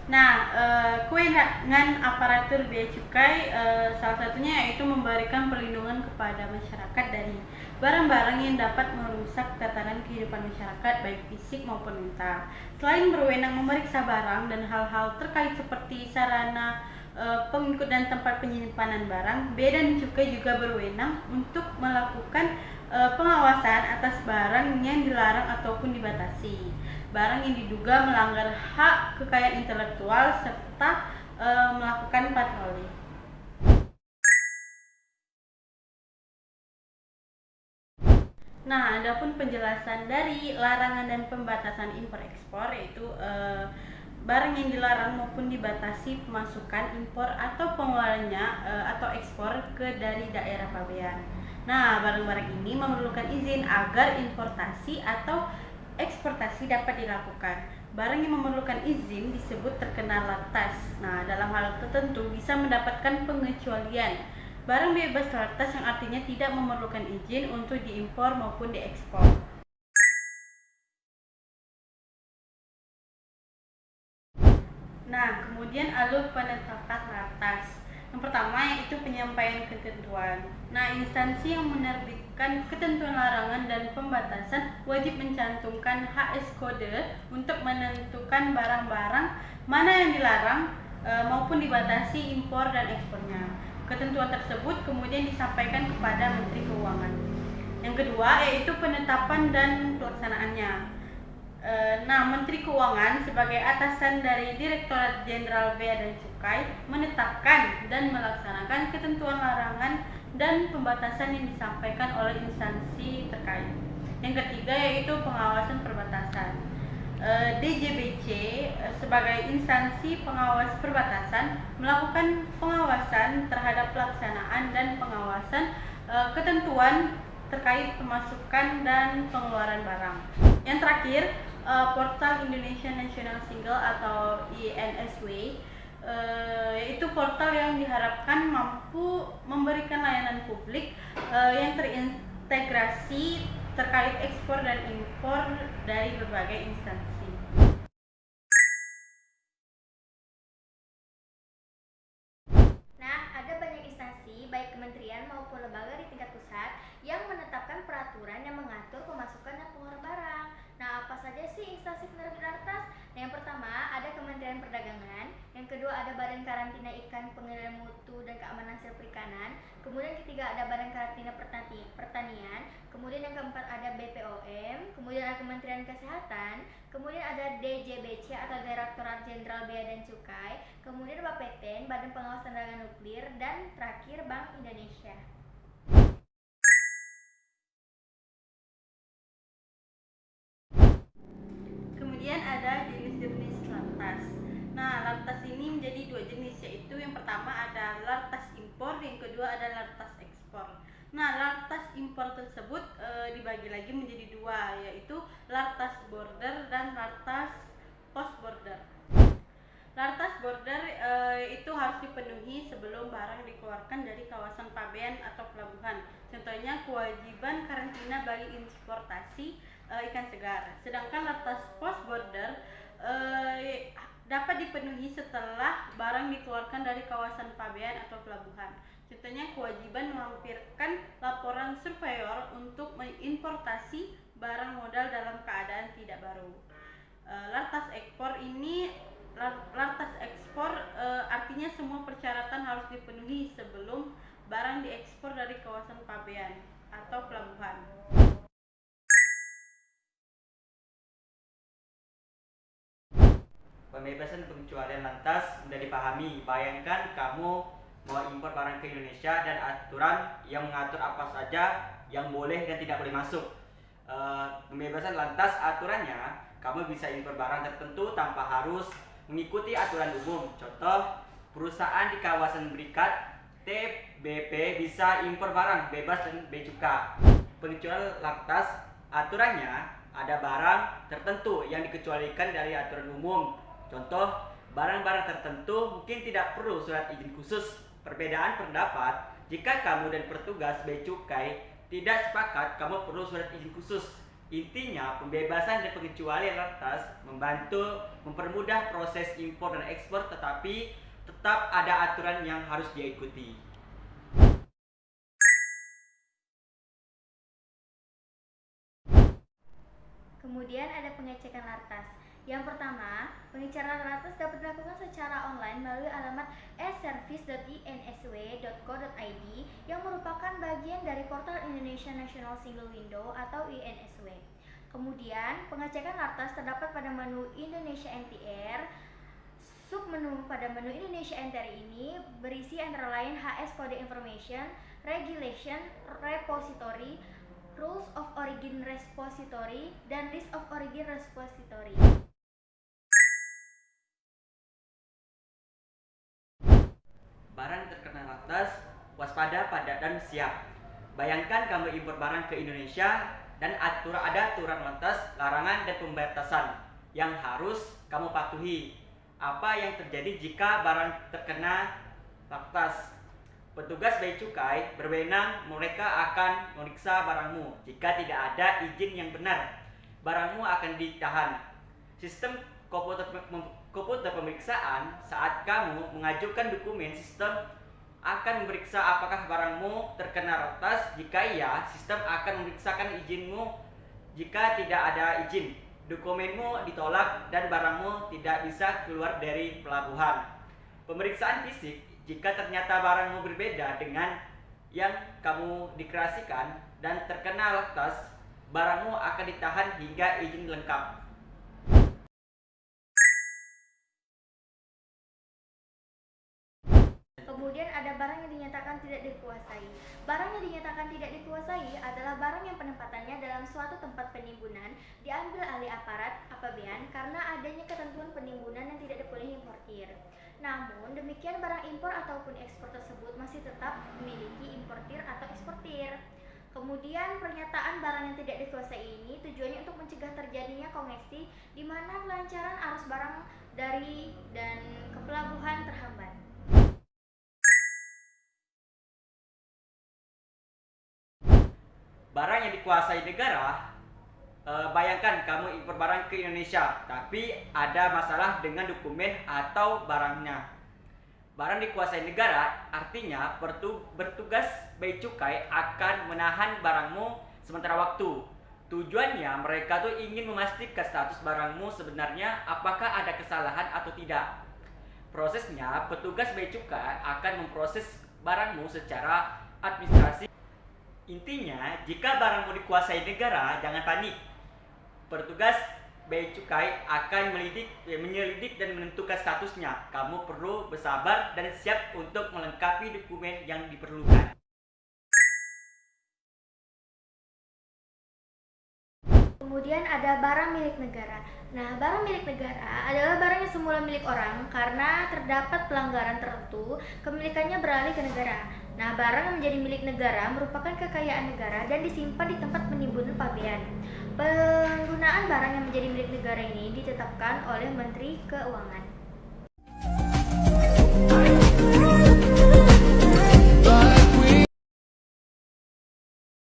Kewenangan aparatur bea cukai salah satunya yaitu memberikan perlindungan kepada masyarakat dari barang-barang yang dapat merusak tatanan kehidupan masyarakat baik fisik maupun mental. Selain berwenang memeriksa barang dan hal-hal terkait seperti sarana pengikut dan tempat penyimpanan barang, bea dan cukai juga berwenang untuk melakukan pengawasan atas barang yang dilarang ataupun dibatasi, barang yang diduga melanggar hak kekayaan intelektual, serta melakukan patroli. Adapun penjelasan dari larangan dan pembatasan impor ekspor yaitu barang yang dilarang maupun dibatasi pemasukan, impor atau pengeluarannya atau ekspor ke dari daerah pabean. Barang-barang ini memerlukan izin agar importasi atau eksportasi dapat dilakukan. Barang yang memerlukan izin disebut terkena lartas. Dalam hal tertentu bisa mendapatkan pengecualian. Barang bebas lartas yang artinya tidak memerlukan izin untuk diimpor maupun diekspor. Kemudian alur penetapan lartas. Yang pertama yaitu penyampaian ketentuan. Instansi yang menerbitkan ketentuan larangan dan pembatasan wajib mencantumkan HS kode untuk menentukan barang-barang mana yang dilarang maupun dibatasi impor dan ekspornya. Ketentuan tersebut kemudian disampaikan kepada Menteri Keuangan. Yang kedua yaitu penetapan dan pelaksanaannya. Menteri Keuangan sebagai atasan dari Direktorat Jenderal Bea dan Cukai menetapkan dan melaksanakan ketentuan larangan dan pembatasan yang disampaikan oleh instansi terkait. Yang ketiga yaitu pengawasan perbatasan. DJBC sebagai instansi pengawas perbatasan melakukan pengawasan terhadap pelaksanaan dan pengawasan ketentuan terkait pemasukan dan pengeluaran barang. Yang terakhir, portal Indonesia National Single atau INSW yaitu portal yang diharapkan mampu memberikan layanan publik yang terintegrasi terkait ekspor dan impor dari berbagai instansi. Ada banyak instansi, baik kementerian maupun lembaga di tingkat pusat, yang menetapkan peraturan yang mengatur pemasukan dan pengeluaran barang. Apa saja sih instansi penerbit lartas? Yang pertama ada Kementerian Perdagangan, yang kedua ada Badan Karantina Ikan Pengendalian Mutu dan Keamanan Hasil Perikanan, kemudian ketiga ada Badan Karantina Pertanian, kemudian yang keempat ada BPOM, kemudian ada Kementerian Kesehatan, kemudian ada DJBC atau Direktorat Jenderal Bea dan Cukai, kemudian Bapeten, Badan Pengawas Tenaga Nuklir, dan terakhir Bank Indonesia. Kemudian ada jenis-jenis lartas. Lartas ini menjadi dua jenis, yaitu yang pertama ada lartas impor, yang kedua ada lartas ekspor. Lartas impor tersebut dibagi lagi menjadi dua, yaitu lartas border dan lartas post border. Lartas border itu harus dipenuhi sebelum barang dikeluarkan dari kawasan pabean atau pelabuhan. Contohnya kewajiban karantina bagi importasi ikan segar. Sedangkan lartas post border dapat dipenuhi setelah barang dikeluarkan dari kawasan pabean atau pelabuhan. Contohnya kewajiban melampirkan laporan surveyor untuk mengimportasi barang modal dalam keadaan tidak baru. Lartas ekspor artinya semua persyaratan harus dipenuhi sebelum barang diekspor dari kawasan pabean atau pelabuhan. Pembebasan pengecualian lantas mudah dipahami. Bayangkan kamu mau impor barang ke Indonesia dan aturan yang mengatur apa saja yang boleh dan tidak boleh masuk. Pembebasan lantas aturannya, kamu bisa impor barang tertentu tanpa harus mengikuti aturan umum. Contoh, perusahaan di kawasan berikat TBP bisa impor barang bebas dan bea cukai. Pengecualian lantas aturannya ada barang tertentu yang dikecualikan dari aturan umum. Contoh, barang-barang tertentu mungkin tidak perlu surat izin khusus. Perbedaan pendapat, jika kamu dan petugas bea cukai tidak sepakat, kamu perlu surat izin khusus. Intinya, pembebasan dan pengecualian lantas membantu mempermudah proses impor dan ekspor, tetapi tetap ada aturan yang harus dia ikuti. Kemudian ada pengecekan lartas. Yang pertama, pengecekan lartas dapat dilakukan secara online melalui alamat e-service.insw.co.id yang merupakan bagian dari portal Indonesia National Single Window atau INSW. Kemudian, pengecekan lartas terdapat pada menu Indonesia NTR. Submenu pada menu Indonesia NTR ini berisi antara lain HS Code Information, Regulation Repository, Rules of Origin Repository, dan List of Origin Repository. Barang terkena lartas, waspada, pada, dan siap. Bayangkan kamu impor barang ke Indonesia dan ada aturan lantas, larangan, dan pembatasan yang harus kamu patuhi. Apa yang terjadi jika barang terkena lartas? Petugas bea cukai berwenang, mereka akan memeriksa barangmu. Jika tidak ada izin yang benar, barangmu akan ditahan. Sistem komputer pemeriksaan saat kamu mengajukan dokumen, sistem akan memeriksa apakah barangmu terkena lartas. Jika iya, sistem akan memeriksakan izinmu. Jika tidak ada izin, dokumenmu ditolak dan barangmu tidak bisa keluar dari pelabuhan. Pemeriksaan fisik, jika ternyata barangmu berbeda dengan yang kamu deklarasikan dan terkena lartas, barangmu akan ditahan hingga izin lengkap. Kemudian ada barang yang dinyatakan tidak dikuasai. Barang yang dinyatakan tidak dikuasai adalah barang yang penempatannya dalam suatu tempat penimbunan diambil alih aparat apabn karena adanya ketentuan penimbunan yang tidak dibolehi importir. Namun demikian, barang impor ataupun ekspor tersebut masih tetap memiliki importir atau eksportir. Kemudian pernyataan barang yang tidak dikuasai ini tujuannya untuk mencegah terjadinya kongesi di mana kelancaran arus barang dari dan ke pelabuhan terhambat. Barang yang dikuasai negara, bayangkan kamu impor barang ke Indonesia, tapi ada masalah dengan dokumen atau barangnya. Barang dikuasai negara artinya bertugas bea cukai akan menahan barangmu sementara waktu. Tujuannya mereka tuh ingin memastikan status barangmu sebenarnya apakah ada kesalahan atau tidak. Prosesnya, petugas bea cukai akan memproses barangmu secara administrasi. Intinya, jika barangmu dikuasai negara, jangan panik. Petugas bea cukai akan menyelidik dan menentukan statusnya. Kamu perlu bersabar dan siap untuk melengkapi dokumen yang diperlukan. Kemudian ada barang milik negara. Nah, barang milik negara adalah barang yang semula milik orang karena terdapat pelanggaran tertentu, kepemilikannya beralih ke negara. Nah, barang yang menjadi milik negara merupakan kekayaan negara dan disimpan di tempat penimbunan pabean. Penggunaan barang yang menjadi milik negara ini ditetapkan oleh Menteri Keuangan.